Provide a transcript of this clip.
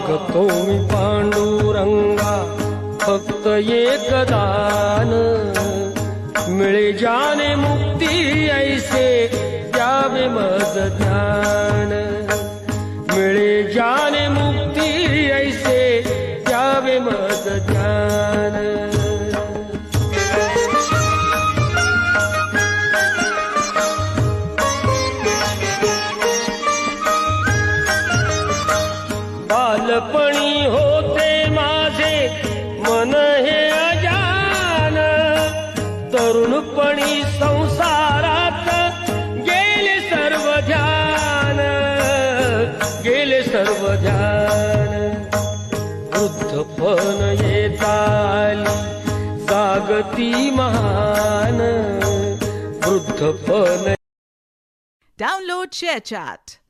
मागतो मी पांडुरंगा फक्त एक दान, मिळे जाने मुक्ती ऐसे द्यावे मज ज्ञान, मिळे जाने मुक्ती ऐसे द्यावे मज ज्ञान. बालपणी होते माझे मन हे अजान, तरुणपणी संसारात गेले सर्व ध्यान, गेले सर्व ध्यान. वृद्धपण येत आली जागती महान, वृद्धपण. Download ShareChat.